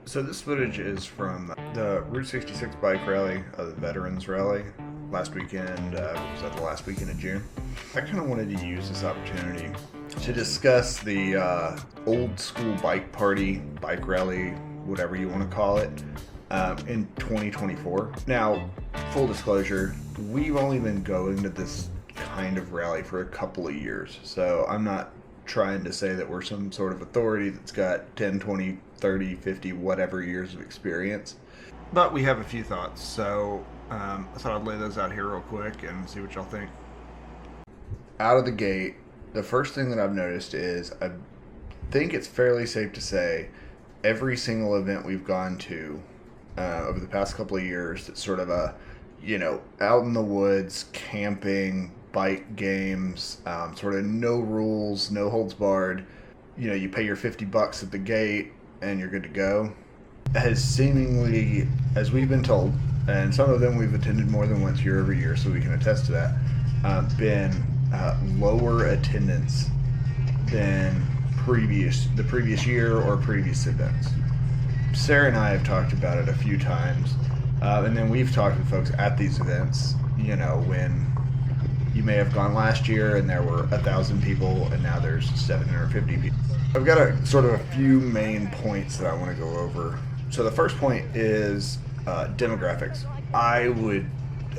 So this footage is from the Route 66 bike rally, the Veterans Rally, last weekend. Was that the last weekend of June? I kind of wanted to use this opportunity to discuss the old school bike party, bike rally, whatever you want to call it, in 2024. Now, full disclosure, we've only been going to this kind of rally for a couple of years, so I'm not trying to say that we're some sort of authority that's got 10, 20, 30, 50, whatever years of experience. But we have a few thoughts, so I thought I'd lay those out here real quick and see what y'all think. Out of the gate, the first thing that I've noticed is I think it's fairly safe to say every single event we've gone to over the past couple of years that's sort of out in the woods, camping, bike games, sort of no rules, no holds barred. You pay your $50 at the gate and you're good to go. Has seemingly, as we've been told, and some of them we've attended more than once year over year, so we can attest to that, been lower attendance than the previous year or previous events. Sarah and I have talked about it a few times, and then we've talked with folks at these events, when you may have gone last year and there were 1,000 people and now there's 750 people. I've got a sort of a few main points that I want to go over. So the first point is demographics. I would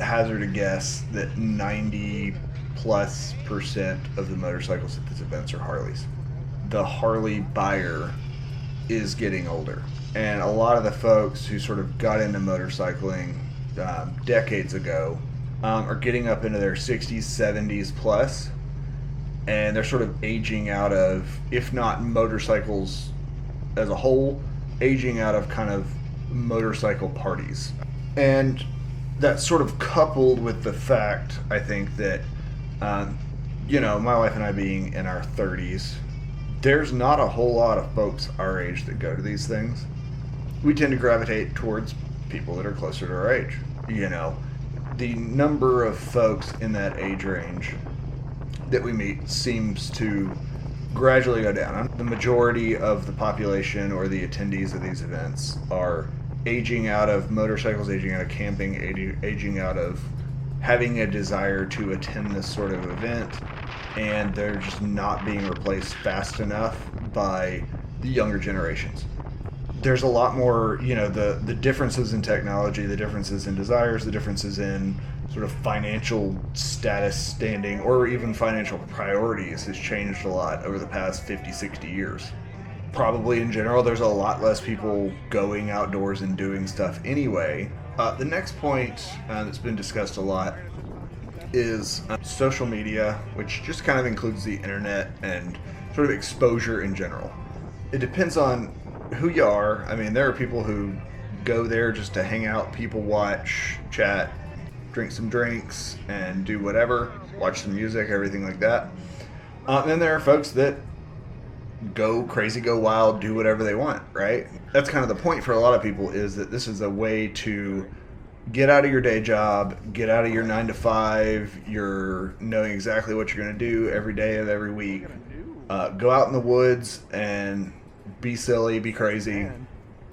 hazard a guess that 90+% of the motorcycles at these events are Harleys. The Harley buyer is getting older, and a lot of the folks who sort of got into motorcycling decades ago are getting up into their 60s, 70s plus, and they're sort of aging out of, if not motorcycles as a whole, aging out of kind of motorcycle parties. And that's sort of coupled with the fact, I think, that, my wife and I being in our 30s, there's not a whole lot of folks our age that go to these things. We tend to gravitate towards people that are closer to our age. The number of folks in that age range that we meet seems to gradually go down. The majority of the population or the attendees of these events are aging out of motorcycles, aging out of camping, aging out of having a desire to attend this sort of event, and they're just not being replaced fast enough by the younger generations. There's a lot more, the differences in technology, the differences in desires, the differences in sort of financial status, standing, or even financial priorities has changed a lot over the past 50, 60 years. Probably in general, there's a lot less people going outdoors and doing stuff anyway. The next point that's been discussed a lot is social media, which just kind of includes the internet and sort of exposure in general. It depends on who you are. I mean, there are people who go there just to hang out, people watch, chat, drink some drinks, and do whatever, watch some music, everything like that. Then there are folks that go crazy, go wild, do whatever they want, right? That's kind of the point for a lot of people, is that this is a way to get out of your day job, get out of your 9 to 5, you're knowing exactly what you're going to do every day of every week. Go out in the woods and be silly, be crazy,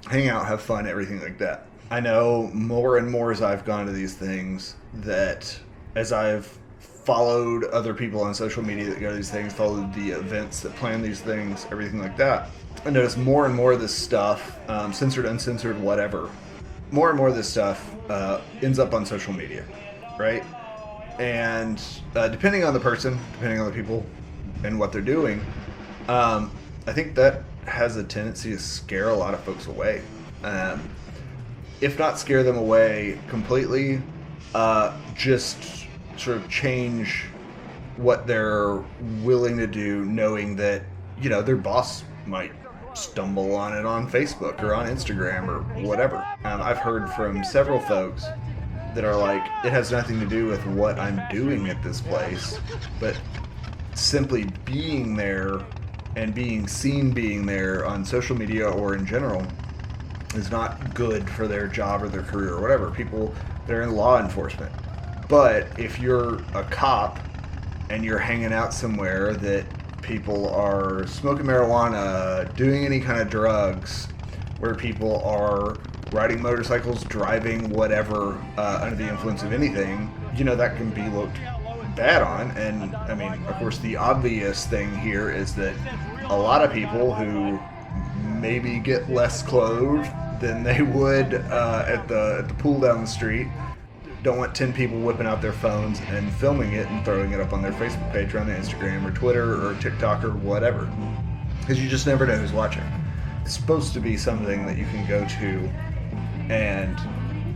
hang out, have fun, everything like that. I know more and more as I've gone to these things that as I've followed other people on social media that go to these things, followed the events that plan these things, everything like that, I notice more and more of this stuff, censored, uncensored, whatever, more and more of this stuff ends up on social media, right? And depending on the person, depending on the people and what they're doing, I think that has a tendency to scare a lot of folks away. If not scare them away completely, just sort of change what they're willing to do, knowing that, their boss might stumble on it on Facebook or on Instagram or whatever. I've heard from several folks that are like, it has nothing to do with what I'm doing at this place, but simply being there and being seen being there on social media or in general is not good for their job or their career or whatever. People that are in law enforcement. But if you're a cop and you're hanging out somewhere that people are smoking marijuana, doing any kind of drugs, where people are riding motorcycles, driving, whatever, under the influence of anything, that can be looked bad on. And I mean, of course, the obvious thing here is that a lot of people who maybe get less clothed than they would at the pool down the street don't want 10 people whipping out their phones and filming it and throwing it up on their Facebook page or on their Instagram or Twitter or TikTok or whatever, because you just never know who's watching. It's supposed to be something that you can go to and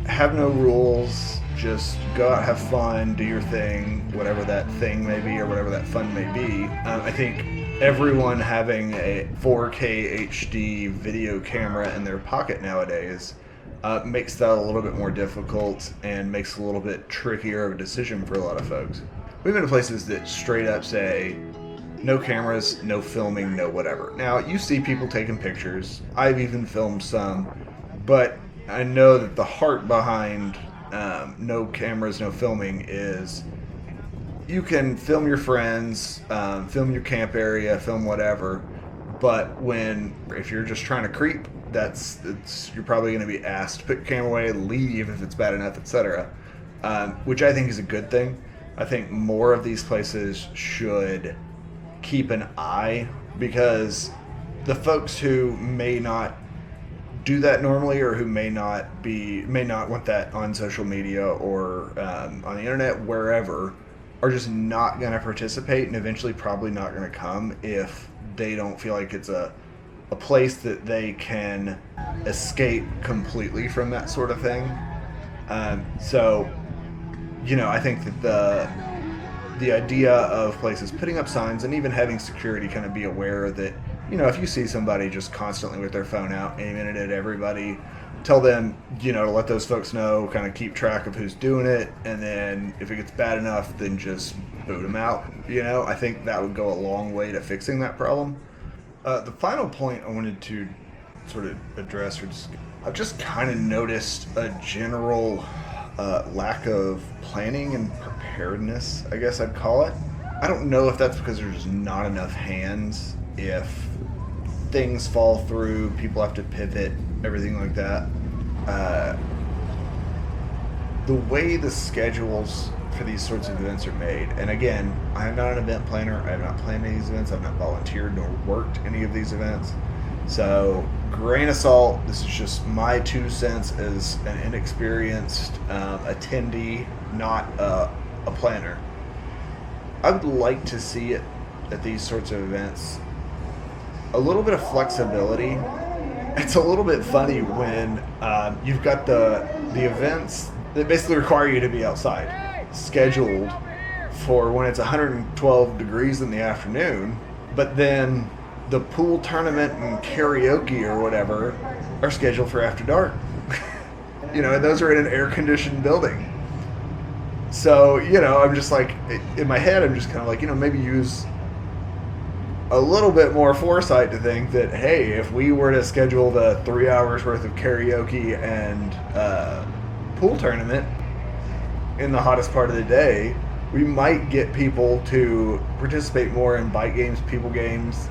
have no rules, just go out, have fun, do your thing, whatever that thing may be or whatever that fun may be. I think everyone having a 4K HD video camera in their pocket nowadays makes that a little bit more difficult and makes it a little bit trickier of a decision for a lot of folks. We've been to places that straight up say, no cameras, no filming, no whatever. Now, you see people taking pictures. I've even filmed some, but I know that the heart behind no cameras, no filming is you can film your friends, film your camp area, film whatever, but if you're just trying to creep, you're probably going to be asked to put your camera away, leave if it's bad enough, etc. Which I think is a good thing. I think more of these places should keep an eye, because the folks who may not do that normally, or who may not want that on social media or on the internet, wherever, are just not going to participate, and eventually probably not going to come if they don't feel like it's a place that they can escape completely from that sort of thing. So I think that the idea of places putting up signs and even having security kind of be aware that, if you see somebody just constantly with their phone out, aiming it at everybody, tell them, to let those folks know, kind of keep track of who's doing it, and then if it gets bad enough, then just boot them out. I think that would go a long way to fixing that problem. The final point I wanted to sort of address, I've just kind of noticed a general lack of planning and preparedness, I guess I'd call it. I don't know if that's because there's not enough hands, if things fall through, people have to pivot, everything like that. The way the schedules for these sorts of events are made, and again, I am not an event planner, I have not planned any of these events, I've not volunteered nor worked any of these events, so grain of salt, this is just my 2 cents as an inexperienced attendee, not a planner. I would like to see it at these sorts of events, a little bit of flexibility. It's a little bit funny when you've got the events that basically require you to be outside, scheduled for when it's 112 degrees in the afternoon, but then the pool tournament and karaoke or whatever are scheduled for after dark. And those are in an air-conditioned building. So, I'm just like, in my head, I'm just kind of like, maybe use a little bit more foresight to think that, hey, if we were to schedule the 3 hours worth of karaoke and pool tournament in the hottest part of the day, we might get people to participate more in bike games, people games,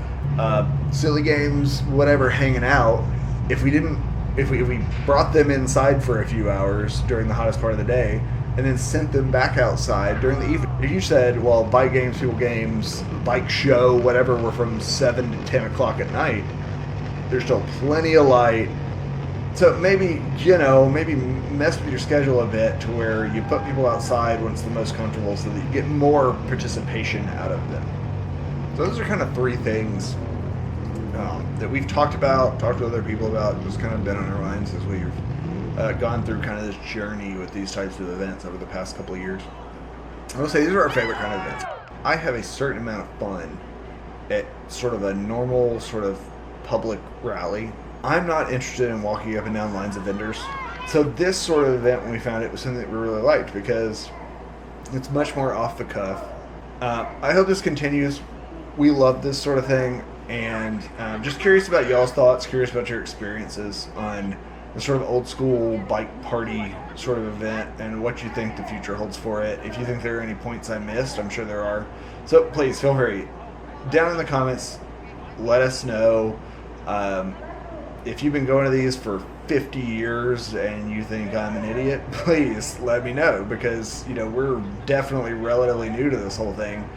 silly games, whatever, hanging out. If we brought them inside for a few hours during the hottest part of the day and then sent them back outside during the evening. If you said, well, bike games, people games, bike show, whatever, were from 7 to 10 o'clock at night, there's still plenty of light. So maybe mess with your schedule a bit to where you put people outside when it's the most comfortable so that you get more participation out of them. So those are kind of 3 things that we've talked to other people about, just kind of been on our minds as we've gone through kind of this journey with these types of events over the past couple of years. I will say these are our favorite kind of events. I have a certain amount of fun at sort of a normal sort of public rally. I'm not interested in walking up and down lines of vendors. So this sort of event, when we found it, was something that we really liked because it's much more off the cuff. I hope this continues. We love this sort of thing, and just curious about y'all's thoughts, curious about your experiences on the sort of old school bike party sort of event and what you think the future holds for it. If you think there are any points I missed, I'm sure there are. So please feel free, down in the comments, let us know. If you've been going to these for 50 years and you think I'm an idiot, please let me know, because we're definitely relatively new to this whole thing.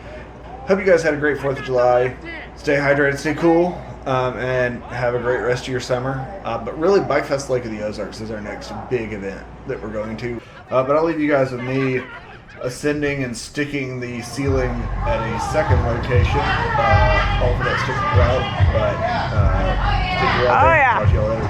Hope you guys had a great 4th of July. Stay hydrated, stay cool, and have a great rest of your summer. But really, Bike Fest Lake of the Ozarks is our next big event that we're going to. But I'll leave you guys with me ascending and sticking the ceiling at a second location. All for that sticker route. But stick around there. Yeah. Talk to y'all later.